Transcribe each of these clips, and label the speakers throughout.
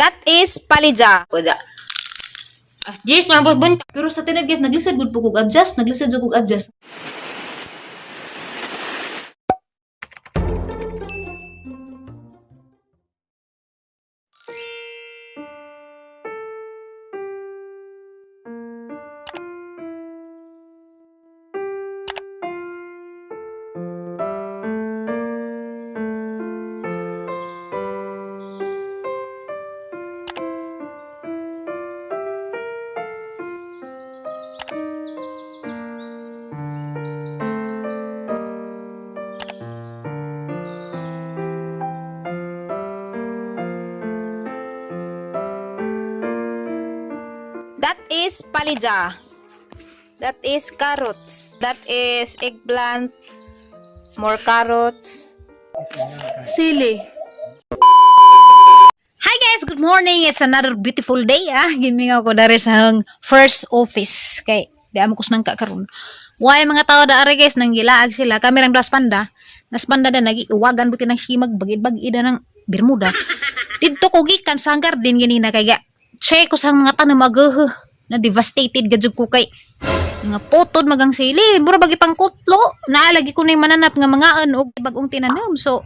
Speaker 1: That is palija. Kuda. Yes, mga bunta. Pero sa tinag guys, naglisod gud po kog adjust, naglisod jud kog adjust. That is palija. That is carrots. That is eggplant. More carrots. Sili. Hi guys, good morning. It's another beautiful day. Gimingaw ko dari sa first office. Kay di amo kus nang kakaron. Why mga tao dari guys nang gilaag sila. Kami rang das panda. Nas panda na nagiuwagan buti nang simag bagid-bagid ng Bermuda. Didto ko gikan sa garden ganina kay check ko sa mga tanom na devastated gadjud ko kay nga potod magang sili mura bagi pang kutlo naalagi ko na yung mananap nga mga og bagong tinanom so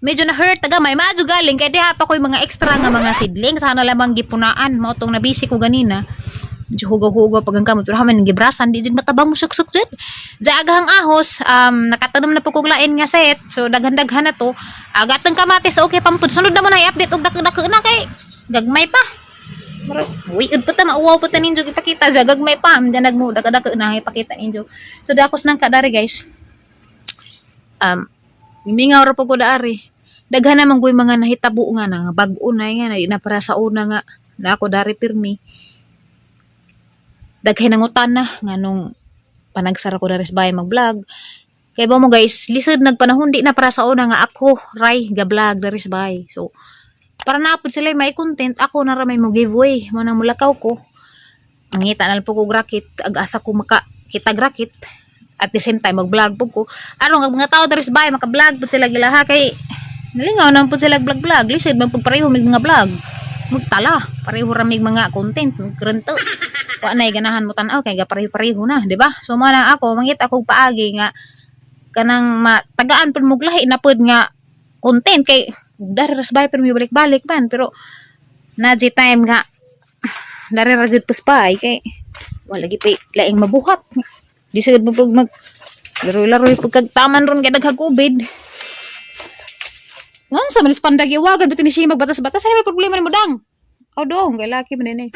Speaker 1: medyo na hurt tagamay maadyo galing kay diha pa ko yung mga extra nga mga seedling sana lamang gipunaan mao tong nabisi ko ganina medyo hugaw-hugaw pag ang kamot pero haman gibrasan di jud matabang musuksuk jud aghang ahos nakatanom na po kog lain nga set so daghan-daghan na to agatang kamatis okay pampud sunod na mo na i-update og dak-dak na kay gagmay pa. Wiid pa ta mauwaw pa ta ninyo ipakita sa gagmay pa amda nagmuda kada na ipakita ninyo. So dakos nang kadari guys. Mingaw ra po ko dari. Daghan naman koy mga nahitabo nga na bag-o na nga na para sa una nga na ako dari pirmi. Daghay nangutan na nga nung panagsara ko dari sa bahay mag-vlog. Kay ba mo guys, lisod nagpanahon di na para sa una nga ako ray ga-vlog dari sa bahay. So para napod sila may content ako na ramay mo giveaway mo nang mulakaw ko mangita na po ko grakit ag-asa ko makakita grakit at the same time mag-vlog po ko ano nga mga tao dari sa bahay maka-vlog po sila gilaha kay nalingaw naman po sila vlog lisod man po pareho mig mga vlog magtala pareho ramig mga content krento wa nay ganahan mo tan-aw kay ga pareho na di ba so mo na ako mangita ko paagi nga kanang matagaan pud muglahi na pud nga content kay dari ras bay pero may balik-balik man pero naji time nga dari rajud puspay kay wala gi pa laing mabuhat di sagad mo pag mag laro-laro pag taman ron kay daghag ubid ngan sa manis pandag iwagan bitin ni siya magbatas-batas ano may problema nimo dang dong kay laki man ni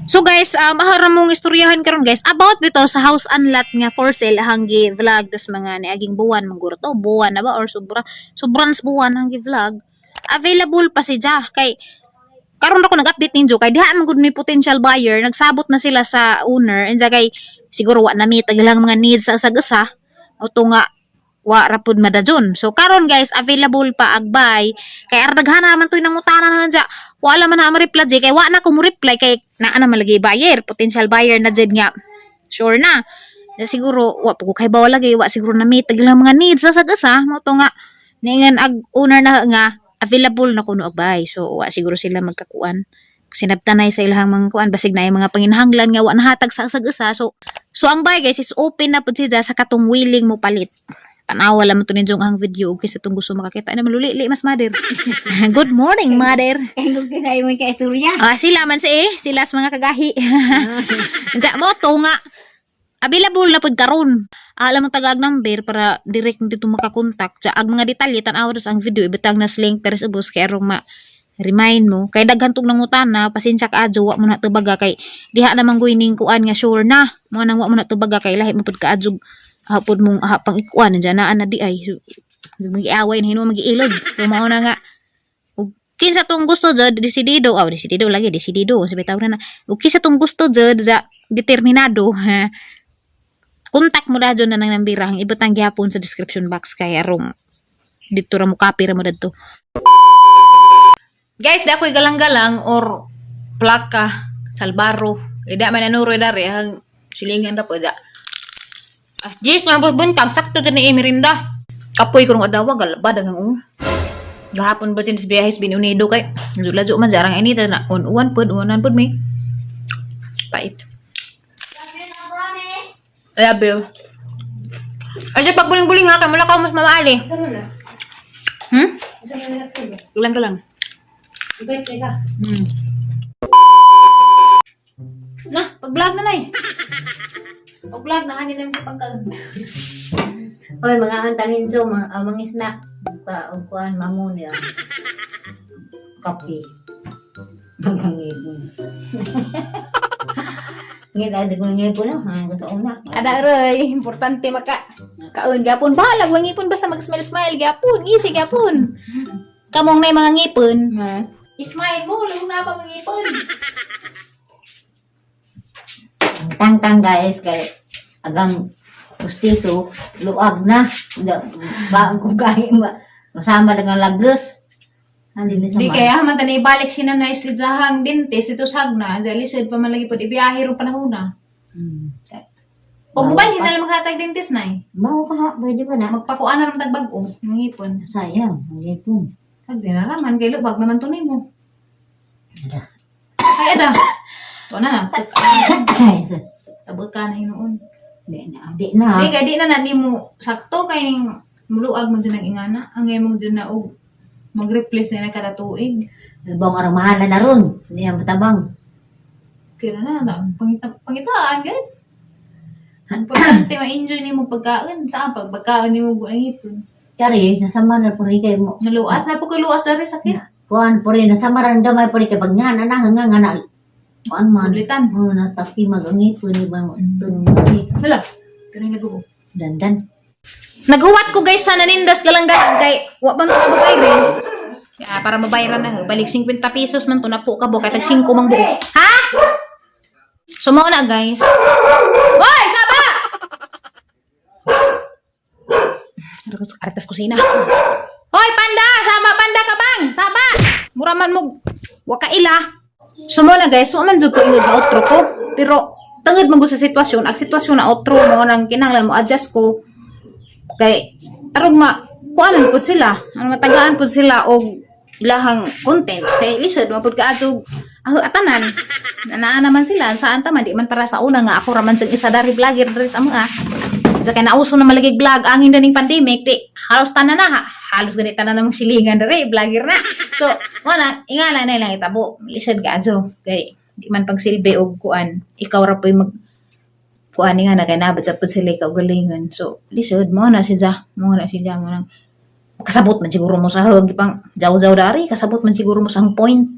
Speaker 1: So guys, aharam mong istoryahan karon guys about dito sa house and lot nga for sale hanggi vlog dos mga niaging buwan mangguro to buwan na ba or sobrang buwan hanggi vlog available pa si Ja kay karon ako nag-update ninyo kay diha man gud may potential buyer nagsabot na sila sa owner and kay siguro wa na meet lang mga needs sa usag-usa o to nga wa rapud madajon so karon guys available pa agbay kay ardaghan naman toy nangutana na ja wala man na ma-reply kay wa na ko mo reply kay naa na malagi buyer potential buyer na jud nga sure na siguro wa po kay bawa lagi wa siguro na meet lang mga needs sa sagasa mo to nga ningan ag owner na nga available na kuno agbay so wa siguro sila magkakuan sinabtanay sa ilahang mga kuan basig na yung mga panginahanglan nga wa nahatag sa sagasa so ang buy guys is open na pud siya sa katong willing mo palit tanawa lang mo to ninyo ang video okay sa itong gusto makakita na malulili mas mother good morning mother
Speaker 2: Kaya mo kay istorya.
Speaker 1: sila man sila sa mga kagahi dya mo to nga available na pud karon alam mo tagag number para direct dito makakontak dya ag mga detalye tanawa ang video ibutang na link pero sa bus kay arong remind mo kay daghan tug nangutana pasensya ka adyo wa mo na tubaga kay diha namang guining kuan nga sure na mo nang wa mo na tubaga kay lahi mo pud ka adyo hapon mong pang ikuan nandiyan na di ay mag-iaway na hinuwa mag-iilog so mao na nga ug kinsa tong gusto jud desidido sabi tawag na ug kinsa tong gusto jud determinado kontak mo da jud na nang nambirang ibutang gyapon sa description box kay arong dito ra mo copy ra mo dadto guys da koy galang-galang or plaka salbaro ida man anuro dari ang silingan ra po da Jis, mga buntag, sakto din ni Emirinda. Kapoy ko nung adawa, galaba, dagang Gahapon ba tin sa biyahis binunido kay lajo man jarang ini na unan pud may pait. Ay abil. Ay pag buling-buling ha kay mula ka mas mamaali. Kulang ka lang. Na, pag-vlog na nay. Pag-vlog na hanin namin pagkag.
Speaker 2: Oy, mga antanin to, mga isna. Kuan mamuni ah. Kape. Magangipon. Ngita di ko ngipon na, gusto una.
Speaker 1: Ada roy, importante maka kaon gapon balag ngipon basta mag-smile gapon, easy gapon. Kamong nay mga ngipon. Smile mo, lalo na pa mga ngipon.
Speaker 2: Tang guys, kay agang pustiso, luag na. Baang ko kain ba. Masama dengan lagus. Andi ni
Speaker 1: Di
Speaker 2: sama.
Speaker 1: kaya man tani balik sina na si Zahang dentist ito sagna, dali sud pa man lagi pud ibiyahe ro panahon na. O mobile hinal maghatag dentist nay.
Speaker 2: Mau ka ha, pwede ba na?
Speaker 1: Magpakuan na ram tag bag-o, mga ngipon.
Speaker 2: Sayang, hindi po.
Speaker 1: Tag dinaraman kay lubag naman tunay mo. Ay ada. To na, tabot ka na hinuon.
Speaker 2: Di na.
Speaker 1: Di kay di na nimo sakto kay muluag mo din ang ingana. Ang mo din na og mag-replace na kada tuig.
Speaker 2: Bang arang mahala na ron. Hindi ang matabang.
Speaker 1: Kira na pangitaan gid. Importante ma-enjoy nimo pagkaon. Saan pagkaon nimo go ang ipon.
Speaker 2: Kari, nasama na po rin kayo mo.
Speaker 1: Naluas na po kay luas dari sakit.
Speaker 2: Kuan po rin, nasama rin gamay po rin kay pag nga na hanggang nga na. Kuan man.
Speaker 1: Sulitan.
Speaker 2: Na tapi mag-angit po rin ba mo. Tunong
Speaker 1: Hala. Kani lago.
Speaker 2: dandan.
Speaker 1: Naguwat ko guys sa nanindas galang-galang kay wa bang ko mabayran. Kaya para mabayaran na balik 50 pesos man to na po ka bo kay tag 5 mang buo. Ha? Sumo na guys. Hoy, saba! Artas kusina. Hoy, panda! Sama panda ka bang? Saba! Mura man mo. Wa ka ila. Sumo na guys. Wa man jud ko ingod na outro ko. Pero tungod man ko sa sitwasyon. Ang sitwasyon na outro mo nang kinahanglan mo adjust ko. Kay arog kuanan po sila. Ang matagaan po sila og ilahang content. Kay lisod mapud kaadtog atanan. Naa naman sila saan ta man di man para sa una nga ako raman sang isa dari vlogger diri sa mga. Sa kay nauso na maligig vlog angin daning pandemic di halos tanan na halos ganita na namang silingan diri vlogger na. So wala ingala na lang itabo. Lisod kaadto kay di man pagsilbi og kuan ikaw ra poy mag kuan nga na kay nabot sa pud sila ikaw galingan. So lisod mo na si Ja, mo na si Ja mo nang kasabot man siguro mo sa hug pang jaw-jaw dari kasabot man siguro mo sa point.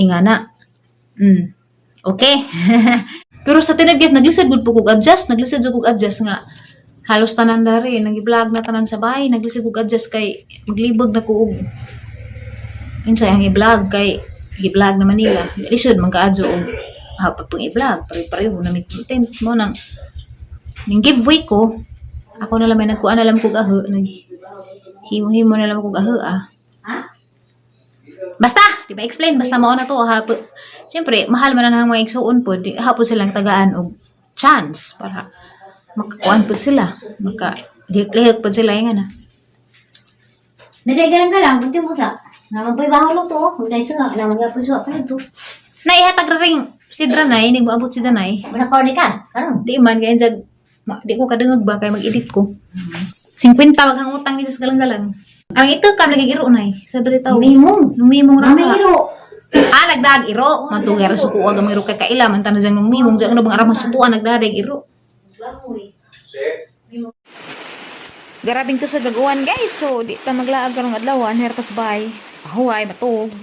Speaker 1: Ingana. Okay. Pero sa tinag guys naglisod gud po kog adjust nga halos tanan dari nagi-vlog na tanan sa bahay naglisod kog adjust kay maglibog na ko og insay ang i-vlog kay i-vlog na Manila. Lisod man kaadto og hapag pang i-vlog, pare-pareho na may content mo nang giveaway ko. Ako na lang may nagkuan alam ko gaho, himo-himo na lang ko gaho Basta, di ba explain basta mao na to ha. Siyempre, mahal man na ang mga igsuon po, hapon silang tagaan og chance para makakuan po sila, lihik-lihik po sila yung ana.
Speaker 2: Nadigaran ka lang, kunti mo sa. Naman po'y bahaw lang to. Kung dahil sunod, naman nga po'y suwa pa rin to.
Speaker 1: Naihatag ring si Dranay, ning abot si Danay.
Speaker 2: Manakorni ka, karon.
Speaker 1: Di man kaya jag di ko kadungog ba kay mag-edit ko. 50 maghang utang ni sa galang-galang. Ang ito kam lagi iro nay. Sabi taw. Numimong ra ka.
Speaker 2: Iro.
Speaker 1: Nagdag iro. Matugero sa kuwa gamay iro kay kaila man tanan jang numimong jang ano bang aram sukuan nagdadag iro. Garabing ko sa gaguan guys. So di ta maglaag karong adlaw her pas bay. Ahuay matug.